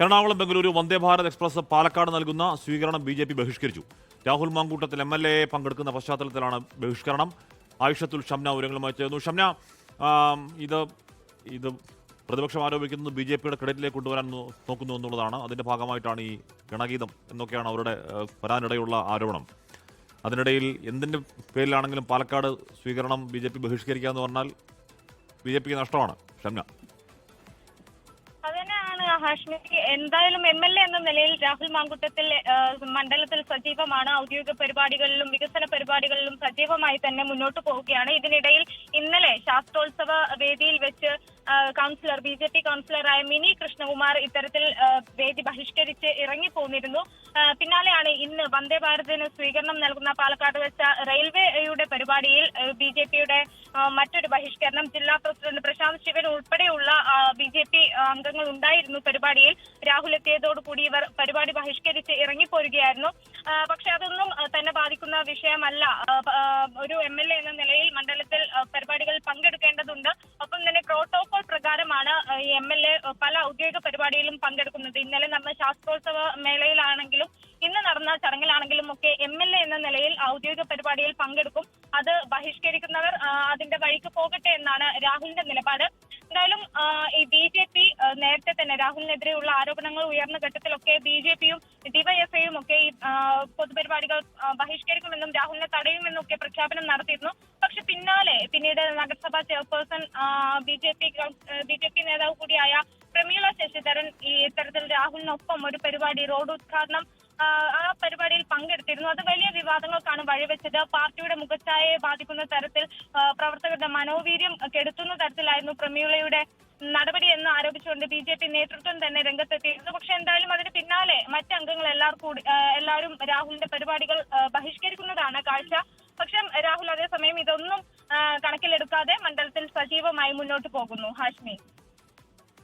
Ernakulam Bengaluru Vande Bharat express Palakkad നൽകുന്ന സ്വീകരണം BJP. ബഹിഷ്കരിച്ചു. Rahul Mamkootathil MLA പങ്കെടുക്കുന്ന പശ്ചാത്തലത്തിലാണ് ബഹിഷ്കരണം. ആയിഷത്തുൽ ഷംന വിവരങ്ങളുമായി ചേർന്നു. ഷംന, ഇത് പ്രതിപക്ഷം ആരോപിക്കുന്നത് ബി.ജെ.പിയുടെ ക്രെഡിറ്റിലേക്ക് കൊണ്ടുവരാൻ നോക്കുന്നു എന്നുള്ളതാണ്. അതിന്റെ ഭാഗമായിട്ടാണ് ഈ ഗണഗീതം എന്നൊക്കെയാണ് അവരുടെ വരാനിടയുള്ള ആരോപണം. അതിനിടയിൽ എന്തിന്റെ പേരിലാണെങ്കിലും പാലക്കാട് സ്വീകരണം ബി.ജെ.പി. ബഹിഷ്കരിക്കുക എന്ന് പറഞ്ഞാൽ ബി.ജെ.പിക്ക് നഷ്ടമാണ്. ഷംന, ഹാഷ്മി, എന്തായാലും എം.എൽ.എ എന്ന നിലയിൽ രാഹുൽ മാങ്കൂട്ടത്തിൽ മണ്ഡലത്തിൽ സജീവമാണ്. ഔദ്യോഗിക പരിപാടികളിലും വികസന പരിപാടികളിലും സജീവമായി തന്നെ മുന്നോട്ട് പോവുകയാണ്. ഇതിനിടയിൽ ഇന്നലെ ശാസ്ത്രോത്സവ വേദിയിൽ വെച്ച് ബി.ജെ.പി. കൗൺസിലറായ മിനി കൃഷ്ണകുമാർ ഇത്തരത്തിൽ വേദി ബഹിഷ്കരിച്ച് ഇറങ്ങിപ്പോന്നിരുന്നു. പിന്നാലെയാണ് ഇന്ന് വന്ദേ ഭാരതിന് സ്വീകരണം നൽകുന്ന പാലക്കാട് വെച്ച റെയിൽവേയുടെ പരിപാടിയിൽ ബി.ജെ.പിയുടെ മറ്റൊരു ബഹിഷ്കരണം. ജില്ലാ പ്രസിഡന്റ് പ്രശാന്ത് ശിവൻ ഉൾപ്പെടെയുള്ള ബി.ജെ.പി. അംഗങ്ങൾ ഉണ്ടായിരുന്നു പരിപാടിയിൽ. രാഹുൽ എത്തിയതോടുകൂടി ഇവർ പരിപാടി ബഹിഷ്കരിച്ച് ഇറങ്ങിപ്പോരുകയായിരുന്നു. പക്ഷെ അതൊന്നും തന്നെ ബാധിക്കുന്ന വിഷയമല്ല. ഒരു എം.എൽ.എ എന്ന നിലയിൽ മണ്ഡലത്തിൽ പരിപാടികളിൽ പങ്കെടുക്കേണ്ടതുണ്ട്. ഒപ്പം തന്നെ പ്രോട്ടോകോൾ പ്രകാരമാണ് ഈ എം.എൽ.എ പല ഔദ്യോഗിക പരിപാടിയിലും പങ്കെടുക്കുന്നത്. ഇന്നലെ നടന്ന ശാസ്ത്രോത്സവ മേളയിലാണെങ്കിലും ഇന്ന് നടന്ന ചടങ്ങിലാണെങ്കിലും ഒക്കെ എം.എൽ.എ എന്ന നിലയിൽ ഔദ്യോഗിക പരിപാടിയിൽ പങ്കെടുക്കും. അത് ബഹിഷ്കരിക്കുന്നവർ അതിന്റെ വഴിക്ക് പോകട്ടെ എന്നാണ് രാഹുലിന്റെ നിലപാട്. എന്തായാലും ഈ ബി.ജെ.പി. നേരത്തെ തന്നെ രാഹുലിനെതിരെയുള്ള ആരോപണങ്ങൾ ഉയർന്ന ഘട്ടത്തിലൊക്കെ ബി.ജെ.പിയും ഡിവൈഎഫ്ഐയും ഒക്കെ ഈ പൊതുപരിപാടികൾ ബഹിഷ്കരിക്കുമെന്നും രാഹുലിനെ തടയുമെന്നും ഒക്കെ പ്രഖ്യാപനം നടത്തിയിരുന്നു. പക്ഷെ പിന്നീട് നഗരസഭാ ചെയർപേഴ്സൺ ബി.ജെ.പി. നേതാവ് കൂടിയായ പ്രമീള ശശിധരൻ ഈ ഇത്തരത്തിൽ രാഹുലിനൊപ്പം ഒരു പരിപാടി റോഡ് ഉദ്ഘാടനം ആ പരിപാടിയിൽ പങ്കെടുത്തിരുന്നു. അത് വലിയ വിവാദങ്ങൾക്കാണ് വഴിവെച്ചത്. പാർട്ടിയുടെ മുഖച്ഛായയെ ബാധിക്കുന്ന തരത്തിൽ പ്രവർത്തകരുടെ മനോവീര്യം കെടുത്തുന്ന തരത്തിലായിരുന്നു പ്രമീളയുടെ നടപടി എന്ന് ആരോപിച്ചുകൊണ്ട് ബി.ജെ.പി. നേതൃത്വം തന്നെ രംഗത്തെത്തിയിരുന്നു. പക്ഷെ എന്തായാലും അതിന് പിന്നാലെ മറ്റംഗങ്ങൾ എല്ലാവരും രാഹുലിന്റെ പരിപാടികൾ ബഹിഷ്കരിക്കുന്നതാണ് കാഴ്ച. പക്ഷെ രാഹുൽ അതേസമയം ഇതൊന്നും കണക്കിലെടുക്കാതെ മണ്ഡലത്തിൽ സജീവമായി മുന്നോട്ട് പോകുന്നു. ഹാഷ്മി,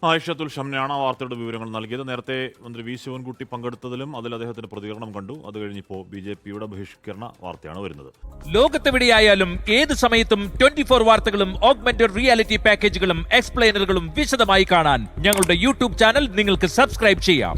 ആയിഷത്തുൽ ഷംനയാണ് വാർത്തയുടെ വിവരങ്ങൾ നൽകിയത്. നേരത്തെ മന്ത്രി വി ശിവൻകുട്ടി പങ്കെടുത്തതിലും അതിൽ അദ്ദേഹത്തിന്റെ പ്രതികരണം കണ്ടു. അത് കഴിഞ്ഞിപ്പോൾ ബി.ജെ.പിയുടെ ബഹിഷ്കരണ വാർത്തയാണ് വരുന്നത്. ലോകത്തെവിടെയായാലും ഏത് സമയത്തും 24 വാർത്തകളും ഓഗ്മെന്റഡ് റിയാലിറ്റി പാക്കേജുകളും എക്സ്പ്ലെയിനറുകളും വിശദമായി കാണാൻ ഞങ്ങളുടെ യൂട്യൂബ് ചാനൽ നിങ്ങൾക്ക് സബ്സ്ക്രൈബ് ചെയ്യാം.